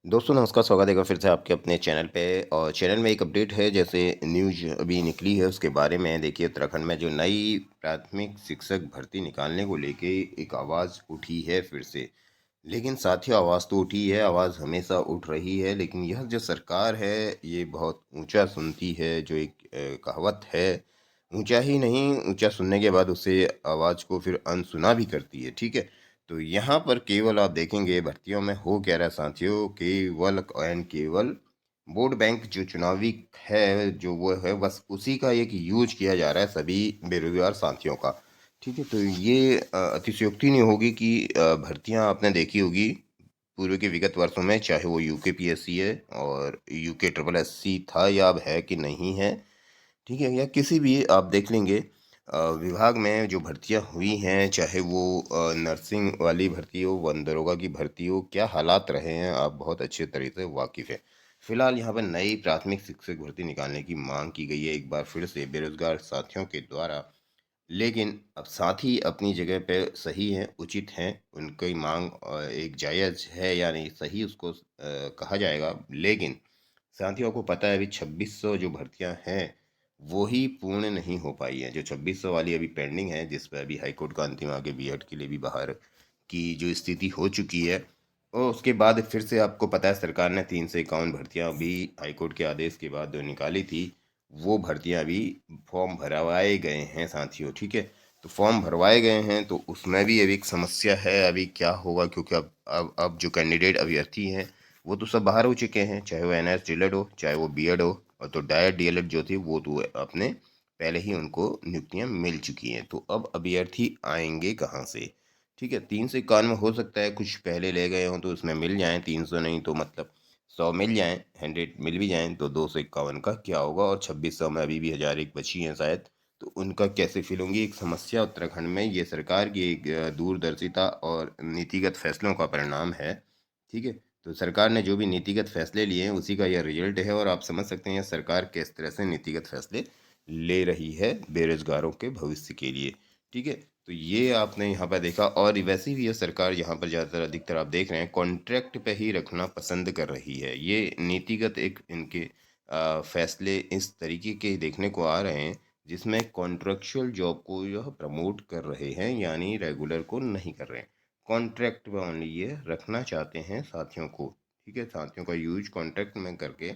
दोस्तों नमस्कार, स्वागत है एक बार फिर से आपके अपने चैनल पे। और चैनल में एक अपडेट है, जैसे न्यूज अभी निकली है उसके बारे में। देखिए, उत्तराखंड में जो नई प्राथमिक शिक्षक भर्ती निकालने को लेके एक आवाज़ उठी है फिर से। लेकिन साथियों, आवाज़ तो उठी है, आवाज़ हमेशा उठ रही है, लेकिन यह जो सरकार है ये बहुत ऊंचा सुनती है। जो एक कहावत है, ऊंचा ही नहीं, ऊंचा सुनने के बाद उसे आवाज़ को फिर अनसुना भी करती है। ठीक है, तो यहाँ पर केवल आप देखेंगे भर्तियों में हो क्या रहा है साथियों, केवल एंड केवल वोट बैंक जो चुनावी है, जो वो है, बस उसी का एक यूज किया जा रहा है सभी बेरोजगार साथियों का। ठीक है, तो ये अतिशयोक्ति नहीं होगी कि भर्तियां आपने देखी होगी पूर्व के विगत वर्षों में, चाहे वो यूके पीएससी है और यूके ट्रिपल एससी था या अब है कि नहीं है। ठीक है, या किसी भी आप देख लेंगे विभाग में जो भर्तियां हुई हैं, चाहे वो नर्सिंग वाली भर्ती हो, वन दरोगा की भर्ती हो, क्या हालात रहे हैं आप बहुत अच्छे तरीके से वाकिफ़ हैं। फिलहाल यहाँ पर नई प्राथमिक शिक्षक भर्ती निकालने की मांग की गई है एक बार फिर से बेरोजगार साथियों के द्वारा। लेकिन अब साथी अपनी जगह पे सही हैं, उचित हैं, उनकी मांग एक जायज़ है या नहीं सही उसको कहा जाएगा। लेकिन साथियों को पता है अभी 2600 जो भर्तियां हैं वो ही पूर्ण नहीं हो पाई हैं। जो 2600 वाली अभी पेंडिंग है, जिस पर अभी हाईकोर्ट का अंतिम आगे बीएड के लिए भी बाहर की जो स्थिति हो चुकी है। और उसके बाद फिर से आपको पता है सरकार ने 351 भर्तियां अभी हाईकोर्ट के आदेश के बाद जो निकाली थी, वो भर्तियां अभी फॉर्म भरवाए गए हैं साथियों। ठीक है, तो फॉर्म भरवाए गए हैं, तो उसमें भी अभी एक समस्या है। अभी क्या होगा, क्योंकि अब जो कैंडिडेट अभ्यर्थी हैं वो तो सब बाहर हो चुके हैं, चाहे वो एन एस डीएलएड हो, चाहे वो बीएड हो। और तो डायरेक्ट डीएलएड जो थी वो तो अपने पहले ही उनको नियुक्तियां मिल चुकी हैं, तो अब अभ्यर्थी आएंगे कहाँ से। ठीक है, 351 हो सकता है कुछ पहले ले गए हों तो उसमें मिल जाएं, 300 नहीं तो मतलब 100 मिल जाएं, 100 मिल भी जाएं, तो 251 का क्या होगा। और 2600 में अभी भी 1001 बची हैं शायद, तो उनका कैसे फिल होंगी। एक समस्या उत्तराखंड में, ये सरकार की एक दूरदर्शिता और नीतिगत फैसलों का परिणाम है। ठीक है, तो सरकार ने जो भी नीतिगत फैसले लिए हैं उसी का यह रिजल्ट है, और आप समझ सकते हैं सरकार किस तरह से नीतिगत फैसले ले रही है बेरोजगारों के भविष्य के लिए। ठीक है, तो ये आपने यहाँ पर देखा। और वैसे भी ये सरकार यहाँ पर ज़्यादातर अधिकतर आप देख रहे हैं कॉन्ट्रैक्ट पे ही रखना पसंद कर रही है। ये नीतिगत एक इनके फैसले इस तरीके के देखने को आ रहे हैं, जिसमें कॉन्ट्रेक्चुअल जॉब को यह प्रमोट कर रहे हैं, यानी रेगुलर को नहीं कर रहे हैं। कॉन्ट्रैक्ट में ओनली ये रखना चाहते हैं साथियों को। ठीक है, साथियों का यूज कॉन्ट्रैक्ट में करके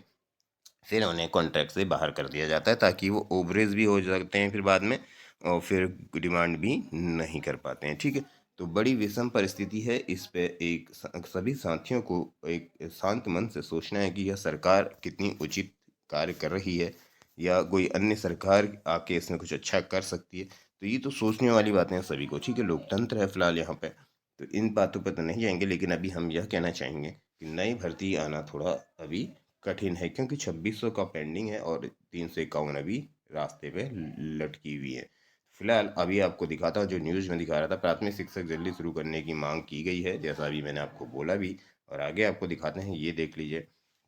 फिर उन्हें कॉन्ट्रैक्ट से बाहर कर दिया जाता है, ताकि वो ओवरेज भी हो जाते हैं फिर बाद में, और फिर डिमांड भी नहीं कर पाते हैं। ठीक है, तो बड़ी विषम परिस्थिति है। इस पे एक सभी साथियों को एक शांत मन से सोचना है कि यह सरकार कितनी उचित कार्य कर रही है, या कोई अन्य सरकार आके इसमें कुछ अच्छा कर सकती है। तो ये तो सोचने वाली बातें हैं सभी को। ठीक है, लोकतंत्र है फिलहाल यहाँ पे, तो इन बातों पर तो नहीं जाएंगे। लेकिन अभी हम यह कहना चाहेंगे कि नई भर्ती आना थोड़ा अभी कठिन है, क्योंकि 2600 का पेंडिंग है और 351 अभी रास्ते पे लटकी हुई है। फिलहाल अभी आपको दिखाता हूँ जो न्यूज़ में दिखा रहा था, प्राथमिक शिक्षक जल्दी शुरू करने की मांग की गई है, जैसा अभी मैंने आपको बोला भी। और आगे आपको दिखाते हैं, ये देख लीजिए।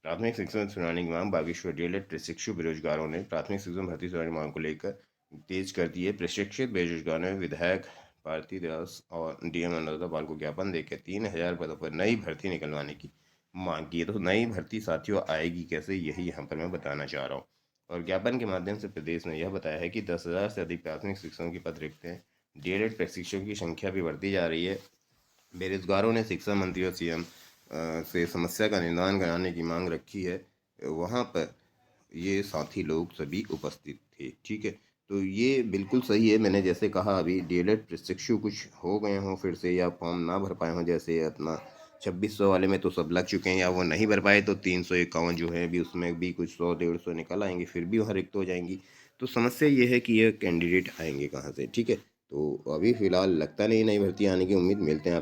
प्राथमिक शिक्षक सुनाने की मांग, बागेश्वर डीएलएड प्रशिक्षु बेरोजगारों ने प्राथमिक शिक्षक भर्ती सुनाने की मांग को लेकर तेज कर दी है। प्रशिक्षित बेरोजगारों ने विधायक भारती दास और डीएम अनुराधा पाल को ज्ञापन देकर 3000 पदों पर नई भर्ती निकलवाने की मांग की है। तो नई भर्ती साथियों आएगी कैसे, यही यहाँ पर मैं बताना चाह रहा हूँ। और ज्ञापन के माध्यम से प्रदेश ने यह बताया है कि 10,000 से अधिक प्राथमिक शिक्षकों के पद रिक्त हैं। डीएलएड प्रशिक्षकों की संख्या भी बढ़ती जा रही है। बेरोजगारों ने शिक्षा मंत्री और सीएम से समस्या का निदान कराने की मांग रखी है। वहाँ पर ये साथी लोग सभी उपस्थित थे। ठीक है, तो ये बिल्कुल सही है। मैंने जैसे कहा, अभी डीएलएड प्रशिक्षु कुछ हो गए हों फिर से, या फॉर्म ना भर पाए हों, जैसे अपना 2600 वाले में तो सब लग चुके हैं, या वो नहीं भर पाए तो 351 जो है अभी उसमें भी कुछ 100 150 निकल आएंगे, फिर भी वहाँ रिक्त हो जाएंगी। तो समस्या ये है कि ये कैंडिडेट आएंगे कहाँ से। ठीक है, तो अभी फिलहाल लगता नहीं नई भर्ती आने की उम्मीद। मिलते हैं आप